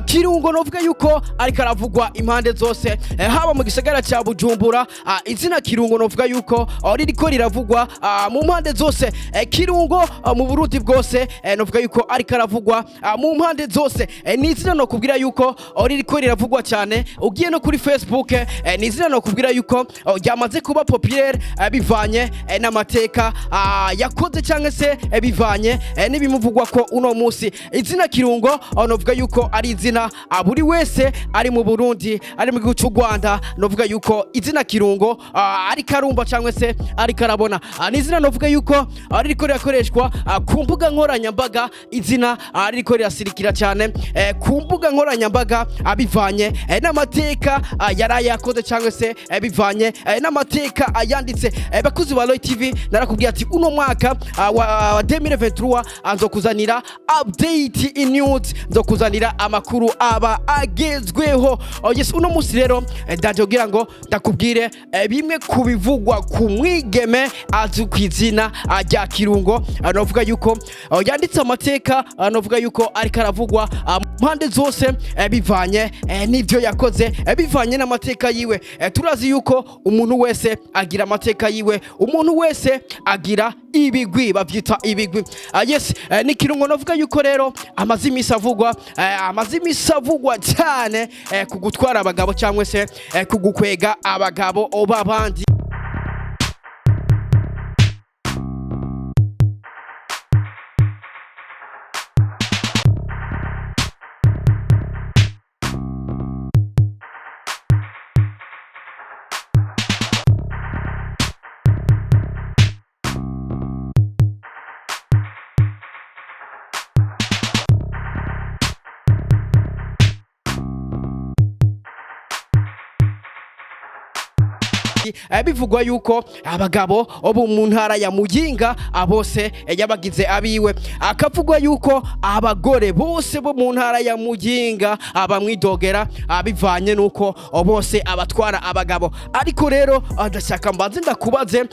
Kirungo novuga yuko ariko aravugwa impande zose haba mu gisagara ca Bujumbura. Izina Kirungo novuga yuko ririko riravugwa mu mpande zose. Kirungo mu Burundi bwose novuga yuko ariko aravugwa mu mpande zose. Ni izina no kubwira yuko ririko riravugwa cyane. Ugiye no kuri Facebook ni izina no kubwira yuko ryamaze kuba populaire bivanye n'amateka yakoze cyangwa se bivanye n'ibimuvugwa ko uno musi. Izina Kirungo novuga yuko ari izina buri wese ari mu Burundi ari mu gihugu cy'u Rwanda novuga yuko izina Kirungo ari karumba cyangwa se ari karabona. Ni izina novuga yuko ririko rirakoreshwa ku mbuga nkoranyambaga. Izina ririko rirasirikira cyane ku mbuga nkoranyambaga bivanye n'amateka yarayakoze cyangwa se bivanye n'amateka yanditse. Bakuzi ba Roy TV narakubwiye ati uno mwaka wa 2023 nzokuzanira update in news, nzokuzanira amakuru aba agezweho. Yes, uno musi rero ndaje kugira ngo ndakubwire bimwe kubivugwa ku mwigeme azwi kw'izina rya Kirungo. Novuga yuko yanditse amateka, novuga yuko ariko aravugwa mpande zose bivanye n'ivyo yakoze, bivanye n'amateka yiwe. Turazi yuko umuntu wese agira amateka yiwe, umuntu wese agira ibigwi, bavyita ibigwi. Yes, ni Kirungo novuga yuko rero amazi imisi avugwa cyane ku gutwara abagabo cyangwa se ku gukwega abagabo babandi. Bivugwa yuko abagabo bo mu ntara ya Muyinga bose yabagize abiwe. Akavugwa yuko abagore bose bo mu ntara ya Muyinga bamwidogera bivanye nuko bose abatwara abagabo. Ariko rero ndashaka mbanze ndakubaze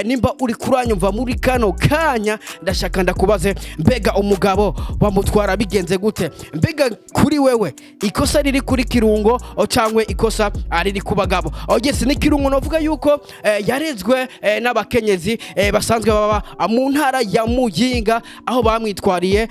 nimba uri kuranyumva muri kano kanya, ndashaka ndakubaze mbega umugabo bamutwara bigenze gute? Mbega kuri wewe ikosa riri kuri Kirungo cyangwe ikosa riri ku bagabo? Yes, ni Kirungo novuga yuko yarezwe n'abakenyezi basanzwe baba mu ntara ya Muyinga, aho bamwitwariye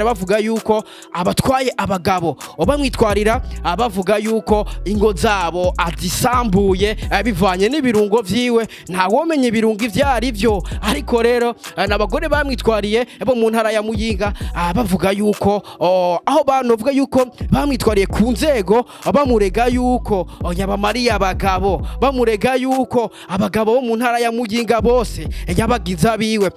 bavuga yuko abatwaye abagabo, bamwitwarira bavuga yuko ingo zabo azisambuye bivanye n'ibirungo vyiwe. Nta womenye ibirungo ivyari byo, ariko rero n'abagore bamwitwariye bo mu ntara ya Muyinga bavuga yuko aho banovuga yuko bamwitwariye ku nzego, bamurega yuko yabamariye abagabo, bamurega yuko abagabo bo mu ntara ya Muyinga bose yabagize abiwe.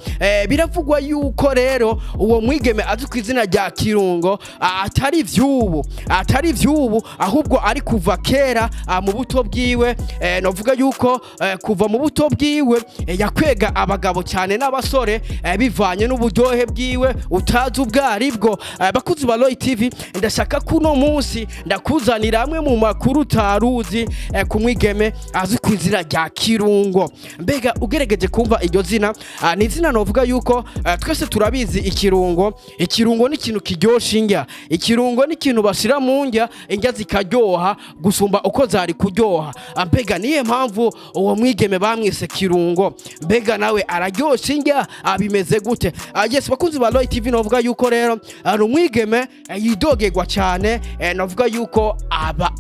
Biravugwa yuko rero uwo mwigeme azwi kw'izina rya Kirungo atari vyubu ahubwo ari kuva kera mu buto bwiwe. Novuga yuko kuva mu buto bwiwe yakwega abagabo cyane n'abasore bivanye n'uburyohe bwiwe utazi ubwari bwo. Bakuzi ba Roy TV ndashaka kuno munsi ndakuzanira amwe mu makuru utaruzi ku mwigeme azwi kw'izina rya Kirungo. Mbega ugerageje kumva iryo zina, ni izina novuga yuko twese turabizi. Ikirungo ni ikintu kiryosha indya, ikirungo ni ikintu bashira mu ndya, indya zikaryoha gusumba uko zari kuryoha. Mbega niye mpamvu uwo mwigeme bamwise Kirungo. Mbega nawe araryosha indya bimeze gute? Yes, bakunzi ba Roy TV novuga yuko rero ari umwigeme yidogerwa cyane. Novuga yuko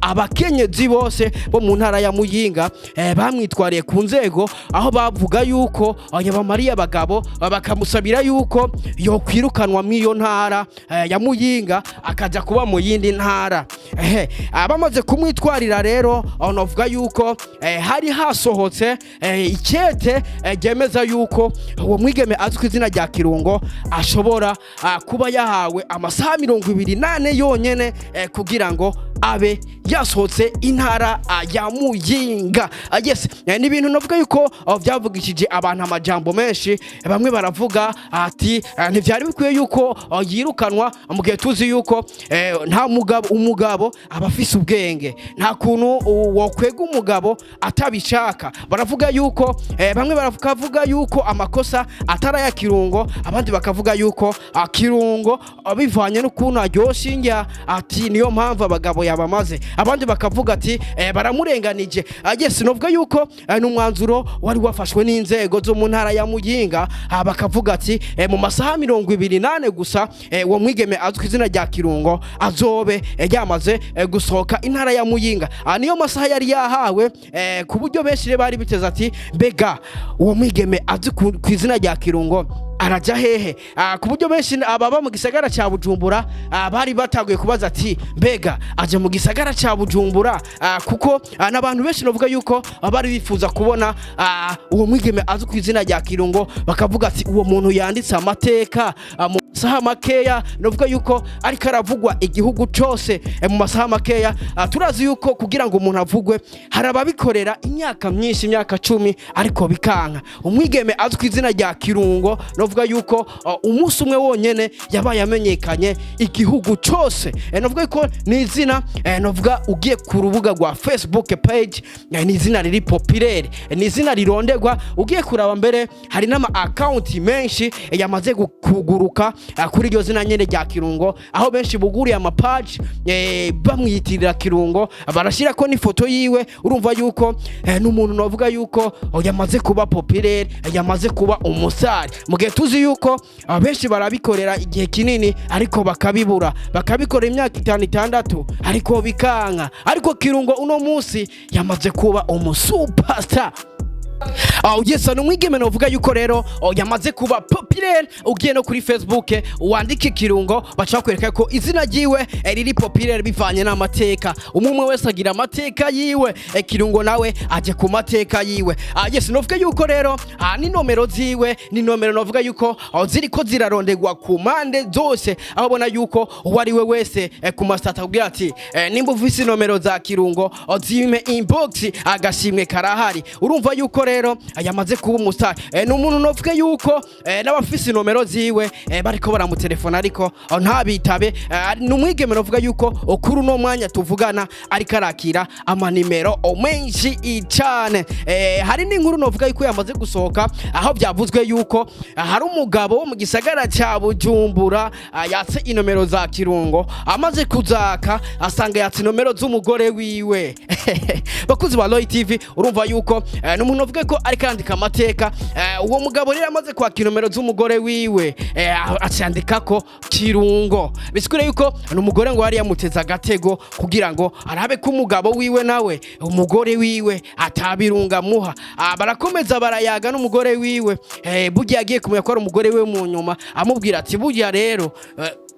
abakenyezi bose bo mu ntara ya Muyinga bamwitwariye ku nzego, aho bavuga yuko yabamariye abagabo, bakamusabira yuko yokwirukanwa mw'iyo ntara ya Muyinga akaja kuba mu yindi ntara. Bamaze kumwitwarira rero novuga yuko hari hasohotse ikete ryemeza yuko uwo mwigeme azwi kw'izina rya Kirungo ashobora kuba yahawe amasaha 28 yonyene kugira ngo abe yasohotse intara ya Muyinga. Yes, ni ibintu navuga yuko byavugishije abantu amajambo menshi. Bamwe baravuga ati ntivyari bikwiye yuko yirukanwa mu gihe tuzi yuko nta umugabo abafise ubwenge, nta kuntu wokwega umugabo atabishaka. Baravuga yuko bamwe baravuga yuko amakosa atara ya Kirungo, abandi bakavuga yuko Kirungo bivanye n'ukuntu aryosha indya, ati niyo mpamvu abagabo yabamaze. Abandi bakavuga ati baramurenganije. Yes, novuga yuko n'umwanzuro wari wafashwe n'inzego zo mu ntara ya Muyinga, bakavuga ati mu masaha 28 gusa uwo mwigeme azwi izina rya Kirungo azobe yamaze gusohoka intara ya Muyinga. Niyo masaha yari yahawe, ku buryo benshi bari biteze ati mbega uwo mwigeme azwi ku izina rya Kirungo araja hehe? Ku buryo benshi ababa mu gisagara ca Bujumbura bari bataguye kubaza ati mbega aje mu gisagara ca Bujumbura, kuko n'abantu benshi novuga yuko bari bifuza kubona uwo mwigeme azwi ku izina rya Kirungo, bakavuga ati uwo muntu yanditse amateka mu masaha makeya. Novuga yuko ariko aravugwa igihugu cose mu masaha makeya. Turazi yuko kugira ngo umuntu avugwe harababikorera imyaka myinshi, imyaka 10, ariko bikanka. Umwigeme azwi ku izina rya Kirungo novuga yuko umunsi umwe wonyene yabaye amenyekanye igihugu cose. Novuga yuko ni izina novuga ugiye ku rubuga rwa Facebook page, ni izina riri populaire, ni izina rirondegwa. Ugiye kuraba mbere hari n'ama account menshi yamaze kuguruka kuri iryo zina nyene rya Kirungo, aho benshi buguriye ama page bamwiyitirira Kirungo, barashira ko ni foto yiwe. Urumva yuko n'umuntu novuga yuko yamaze kuba populaire, yamaze kuba umusari, mu gihe tuzi yuko benshi barabikorera igihe kinini ariko bakabibura, bakabikora imyaka 5-6 ariko bikanka. Ariko Kirungo uno munsi yamaze kuba umusuperstar. Yes, n'umwigeme novuga yuko rero yamaze kuba populaire. Ugiye no kuri Facebook wandike Kirungo, bacha kwereka ko izina ryiwe riri populaire bivanye n'amateka. Umwe wese agira amateka yiwe, Kirungo nawe aje ku mateka yiwe. Yes, novuga yuko rero ni nomero ziwe, ni nomero novuga yuko ziriko zirarondegwa ku mande zose, aho bona yuko wari we wese ku mastata kugira ati nimba ufise nomero za Kirungo zime inbox, agashimwe karahari. Urumva yuko rero yamaze kuba umustar. N'umuntu novuga yuko n'abafise nomero ziwe bariko baramutelefona ariko ntabitabe. N'umwigeme novuga yuko okuru no mwanya tuvugana ariko arakira ama nimero menshi icane. Hari n'inkuru novuga yuko yamaze gusohoka, aho byavuzwe yuko hari umugabo mu gisagara ca Bujumbura yatse inomero za Kirungo, amaze kuzaka asanga yatse inomero z'umugore wiwe. Bakuzi ba Roy TV, urumva yuko n'umuntu novuga ko ariko andika amateka. Uwo mugabo rero amaze kwakira nomero z'umugore wiwe, acandika ko Kirungo. Bisikure yuko n'umugore ngo yari yamuteza agatego kugira ngo arabe ko umugabo wiwe nawe umugore wiwe atabirunga muha. Barakomeza barayaga n'umugore wiwe, burya yagiye kumenya ko ari umugore we mu nyuma, amubwira ati burya rero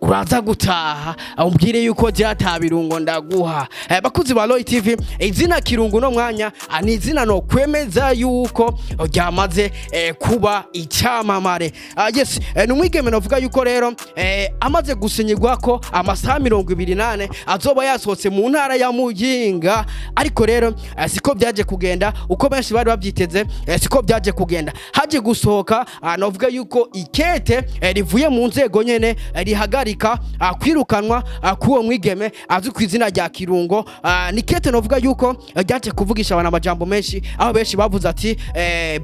uraza gutaha umbwire yuko byatabirungo ndaguha. Bakuzi ba Roy TV, izina Kirungo no mwanya ni izina no kwemeza yuko ryamaze kuba icyamamare. Yes, n'umwigeme novuga yuko rero amaze gusinyirwa ko amasaha 28 azoba yasohotse mu ntara ya Muyinga. Ariko rero siko byaje kugenda uko benshi bari babyiteze, siko byaje kugenda. Haje gusohoka novuga yuko ikete rivuye mu nzego nyene rihagarika kwirukanwa kuwo mwigeme azwi ku izina rya Kirungo. Nikete novuga yuko ryaje kuvugisha abantu amajambo menshi, aho benshi bavuze ati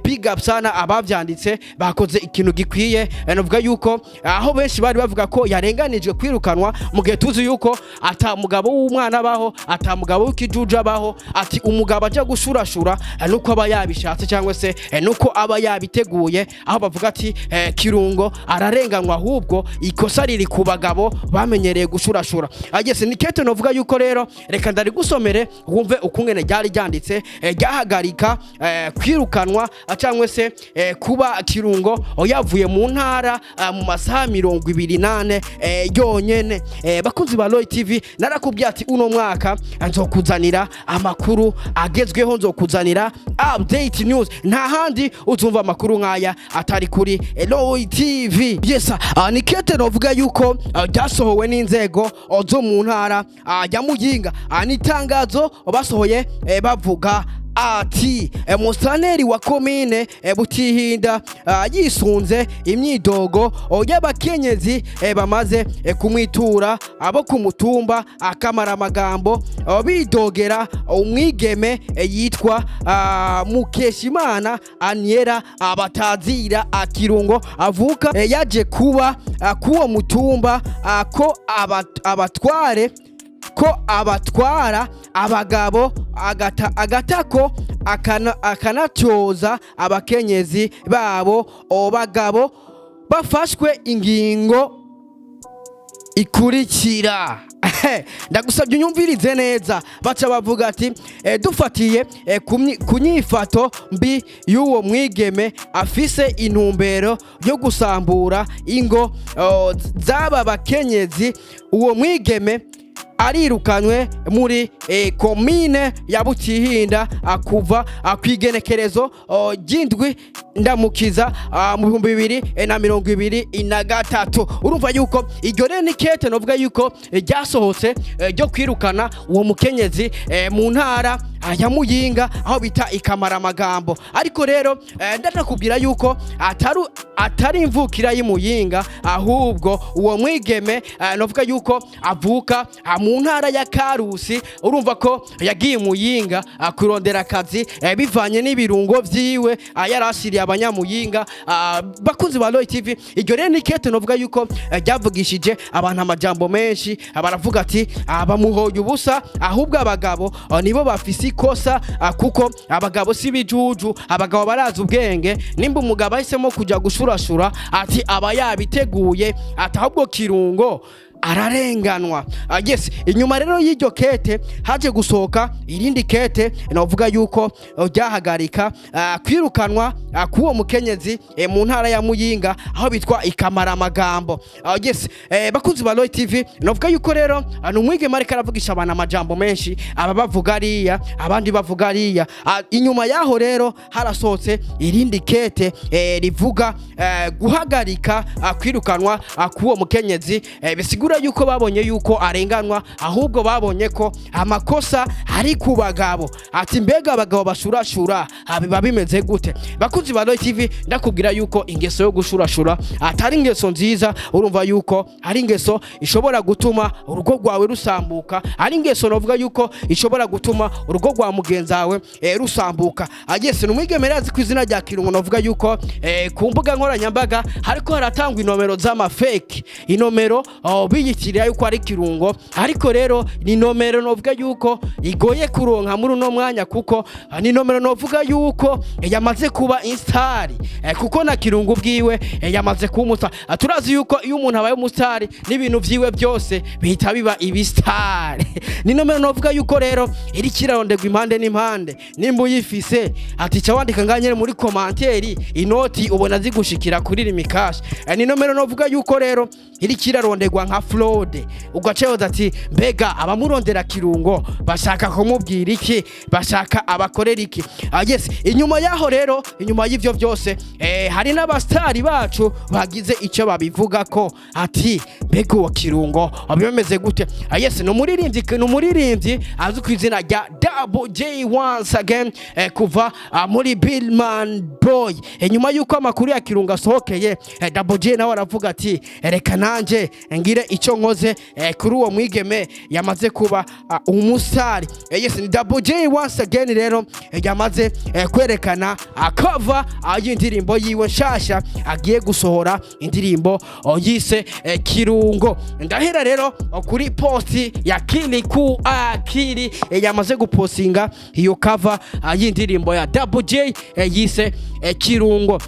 big up sana abavyanditse, bakoze ikintu gikwiye. Novuga yuko aho benshi bari bavuga ko yarenganijwe kwirukanwa, mu gihe tuzi yuko ata mugabo w'umwana baho, ata mugabo w'ikijuja baho, ati umugabo aje gushurashura nuko aba yabishatse cyangwa se nuko aba yabiteguye. Aho bavuga ati Kirungo ararenganwa, ahubwo ikosa riri ku bagabo bamenyereye gushurashura. Yes, nikete novuga yuko rero reka ndari gusomere wumve ukungene ryari ryanditse ryahagarika kwirukanwa cyangwa se kuba Kirungo yavuye mu ntara mu masaha 28 yonyene. Bakunzi ba Roy TV, narakubwiye ati uno mwaka nzokuzanira amakuru agezweho, nzokuzanira update news, nta handi uzumva amakuru nkaya atari kuri Roy TV. Yes, nikete novuga yuko ryasohowe n'inzego zo mu ntara ya Muyinga. N'itangazo basohoye bavuga ati musitanteri wa komine Butihinda yisunze imyidogo y'abakenyezi bamaze kumwitura abo ku mutumba akamara amagambo bidogera umwigeme yitwa Mukeshimana Aniera batazira Kirungo avuka yaje kuba kuwo mutumba ko abatwara abagabo agatako akanatyoza abakenyezi babo bagabo bafashwe ingingo ikurikira. Ndagusabye unyumvirize neza. Baca bavuga ati dufatiye ku nyifato mbi y'uwo mwigeme afise intumbero yo gusambura ingo z'aba bakenyezi, uwo mwigeme arirukanwe muri komine ya Butihinda kuva kwigenekerezo ry'indwi ndamukiza mu 2023. Urumva yuko iryo rero ni kete novuga yuko ryasohotse ryo kwirukana uwo mukenyezi mu ntara ya Muyinga aho bita ikamara amagambo. Ariko rero ndakubwira yuko atari imvukira y'Imuyinga, ahubwo uwo mwigeme novuga yuko avuka mu ntara ya Karusi. Urumva ko yagiye Muyinga kurondera akazi bivanye n'ibirungo vyiwe yarashiriye abanyamuyinga. Bakunzi ba Roy TV, iryo rero ni kete novuga yuko ryavugishije abantu amajambo menshi. Baravuga ati bamuhoye ubusa, ahubwo abagabo nibo bafise ikosa kuko abagabo si bijuju, abagabo barazi ubwenge. Nimba umugabo ahisemo kuja gushurashura ati aba yabiteguye, ati ahubwo Kirungo ararenganwa. Yes, inyuma rero y'iryo kete haje gusohoka irindi kete navuga yuko ryahagarika kwirukanwa kuwo mukenyezi mu ntara ya Muyinga aho bitwa ikamara amagambo. Yes, bakunzi ba Roy TV, navuga yuko rero numwigeme ariko aravugisha abantu amajambo menshi, aba bavuga ariya abandi bavuga ariya. Inyuma yaho rero harasohotse irindi kete rivuga guhagarika kwirukanwa kuwo mukenyezi. Bisigura yuko babonye yuko arenganwa, ahubwo babonye ko amakosa ari ku bagabo. Ati mbega abagabo bashurashura biba bimeze gute? Bakunzi ba Roy TV, ndakubwira yuko ingeso yo gushurashura atari ingeso nziza. Urumva yuko ari ingeso ishobora gutuma urugo rwawe rusambuka, ari ingeso novuga yuko ishobora gutuma urugo rwa mugenzi wawe rusambuka. Yes, numwigeme razi ku izina rya Kirungo novuga yuko ku mbuga nkoranyambaga hariko haratangwa inomero z'ama fake, inomero biyitiriye yuko ari Kirungo. Ariko rero ni nomero novuga yuko igoye kuronka muri uno mwanya, kuko ni nomero novuga yuko yamaze kuba instari, kuko na Kirungo bwiwe yamaze kumusa. Turazi yuko iyo umuntu abaye umustari n'ibintu vyiwe byose bihita biba ibistari. Ni nomero novuga yuko rero iri kirarondegwa impande n'impande. Nimba uyifise ati ca wandika nganyere muri komanteri, inoti ubona zigushikira kuri rimikash. Ni nomero novuga yuko rero iri kirarondegwa nka Flode. Ugacehoza ati mbega abamurondera Kirungo bashaka kumubwira iki, bashaka abakorera iki? Yes, inyuma yaho rero, inyuma y'ivyo byose hari n'abastari bacu bagize ico babivuga ko ati mbega uwo Kirungo abimeze gute? Yes, no muririmbyi azwi ku izina rya Double J once again kuva muri Billman Boy. Inyuma yuko amakuru ya Kirungo asohokeye, Double J nawe aravuga ati reka nanje ngire ico nkoze kuri uwo mwigeme yamaze kuba umusari. Yes, ni Double J once again rero yamaze kwerekana cover y'indirimbo yiwe nshasha agiye gusohora, indirimbo yise Kirungo. Ndahera rero kuri posti ya Kiri yamaze gupostinga iyo cover y'indirimbo ya Double J yise Kirungo.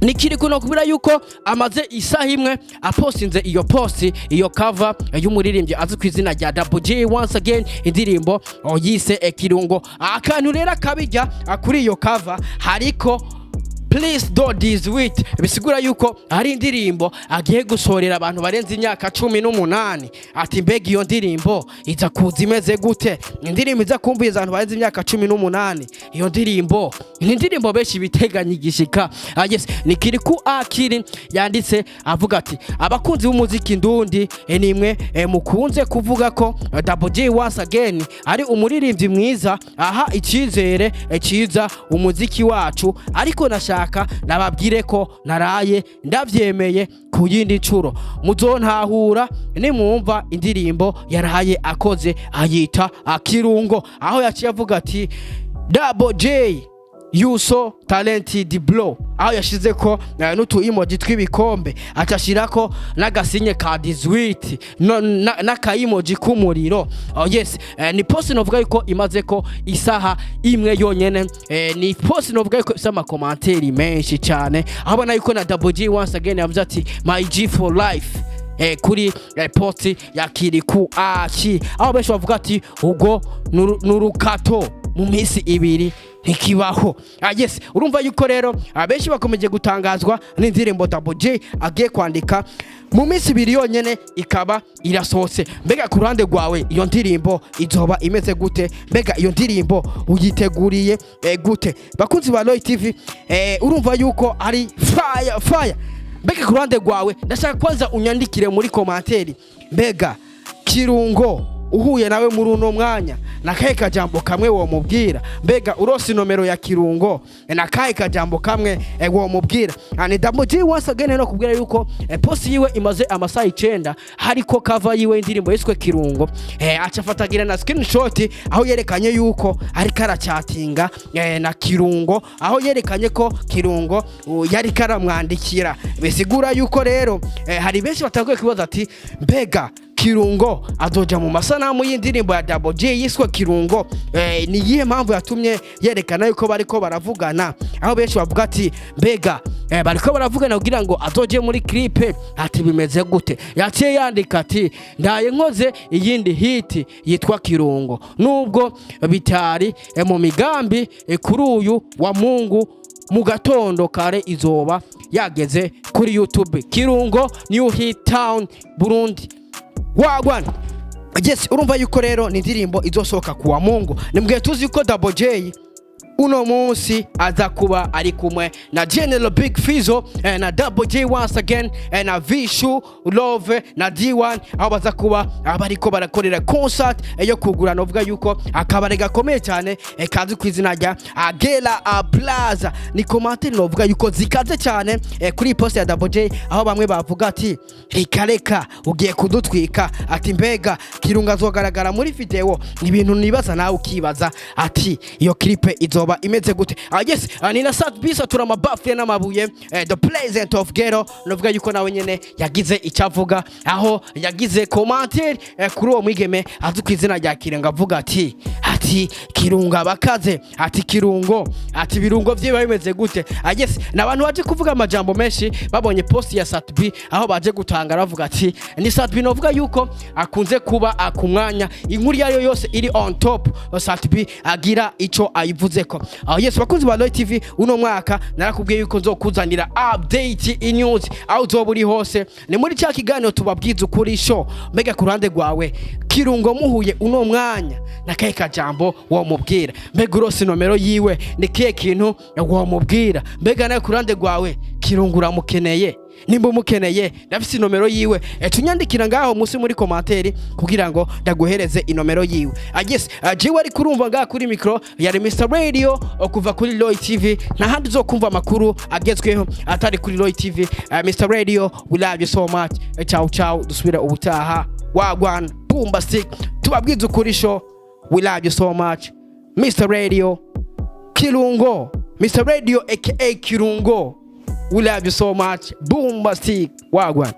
Nikiri kuno kubira yuko amaze isaha imwe apostinze iyo posti, iyo cover y'umuririmbyi azwi ku izina rya Double J once again, indirimbo yise Kirungo. Akantu rero kabijya kuri iyo cover hariko please do this with bisigura yuko ari indirimbo agiye gusorera abantu barenze imyaka 18 ati mbega iyo ndirimbo iza kuza imeze gute indirimbo iza kumviza abantu barenze imyaka 18 iyo ndirimbo ni indirimbo benshi biteganya igishika yes ni Kiri ku Kiri yanditse avuga ati abakunzi b'umuziki ndundi nimwe mukunze kuvuga ko Double J once again ari umuririmbyi mwiza aha icyizere cyiza umuziki wacu ariko nashaka nababwire ko naraye ndavyemeye ku yindi ncuro muzontahura nimwumva indirimbo yaraye akoze ayita Kirungo aho yaciye avuga ati Double J you so talented blow aho yashize ko n'utu emoji twibikombe acashirako n'agasinye ka 18 n'aka emoji k'umuriro yes ni post novuga yuko imaze ko isaha imwe yonyene ni post novuga yuko isa amakomanteri menshi cyane abona yuko na Double J once again yavuze ati my G for life kuri post ya Kiri ku Kiri aho benshi bavuga ati ubwo nurukato mu minsi ibiri ntikibaho yes urumva yuko rero abenshi bakomeje gutangazwa n'indirimbo Double J agiye kwandika mu minsi ibiri yonyene ikaba irasohotse mbega ku ruhande rwawe iyo ndirimbo izoba imeze gute mbega iyo ndirimbo uyiteguriye gute bakunzi ba Roy TV urumva yuko ari fire mbega ku ruhande rwawe ndashaka kwanza unyandikire muri komanteri mbega Kirungo uhuye nawe muri uno mwanya nakaye kajambo kamwe wo mubwira mbega urosi nomero ya Kirungo nakaye kajambo kamwe wo mubwira ani Double J once again no kubwira yuko post yiwe imaze amasaha 9 hariko cover yiwe indirimbo yiswe Kirungo acafatagira na screenshot aho yerekanye yuko ari karachatinga na Kirungo aho yerekanye ko Kirungo yari karamwandikira bisigura yuko rero hari benshi batagoye kibaza ati mbega Kirungo azoja mu masanamu y'indirimbo ya Double J yiswe Kirungo ni yihe mpamvu yatumye yerekana yuko bariko baravugana aho benshi bavuga ati mbega bariko baravugana kugira ngo azoje muri clip ati bimeze gute yaciye yandika ati ndaye nkoze iyindi hit yitwa Kirungo nubwo bitari mu migambi kuri uyu wa Mungu mu gatondo kare izoba yageze kuri YouTube Kirungo New Hit Town Burundi wagwana yes urumva yuko rero ni indirimbo izosoka kuwa Mungu nimbwiye tuzi yuko Double J uno munsi aza kuba ari kumwe na General Big Fizzo na Double J once again na Vishu Love na D1 aho baza kuba abariko barakorera concert yo kugura novuga yuko akabare gakomeye cyane kazi kwizina rya Agela Plaza ni commentaire novuga yuko zikaze cyane kuri post ya Double J aho bamwe bavuga ati ikareka ugiye kudutwika ati mbega Kirungo azogaragara muri video ibintu nibaza nawe ukibaza ati iyo clip izo imeze gute yes ni na sat bisa turama buff n'amabuye the pleasant of ghetto novuga yuko nawe nyene yagize icyavuga aho yagize commentaire kuri uwo mwigeme azukwizina rya Kirungo avuga ati Kirungo abakaze ati Kirungo ati birungo vyiba bimeze gute yes nabantu baje kuvuga amajambo menshi babonye post ya Sat B aho baje gutangara bavuga ati ni Sat B novuga yuko akunze kuba akumwanya inkuru yayo yose iri on top Sat B agira ico ayivuzeko yes bakunzi ba Roy TV uno mwaka narakubwiye yuko nzokuzanira update news aho zoburi hose ni muri cya kiganiro tubabwiza ukuri show mbega ku ruhande rwawe Kirungo muhuye uno mwanya nakaye kajambo wo mubwira mbega urosi nomero yiwe ni kiye kintu wo mubwira mbega nawe ku ruhande rwawe Kirungo uramukeneye nimba umukeneye ndafise inomero yiwe tunyandikira ngaho musi muri commentaire kugira ngo ndaguhereze inomero yiwe yes jiwe ari kurumva ngaho kuri micro yari Mr Radio kuva kuri Roy TV na handi zo kumva makuru agezweho atari kuri Roy TV Mr Radio we love you so much ciao dusubira ubutaha wagwana bombastic tubabwiza ukuri show we love you so much Mr Radio Kirungo Mr Radio aka Kirungo we love you so much bombastic wagwan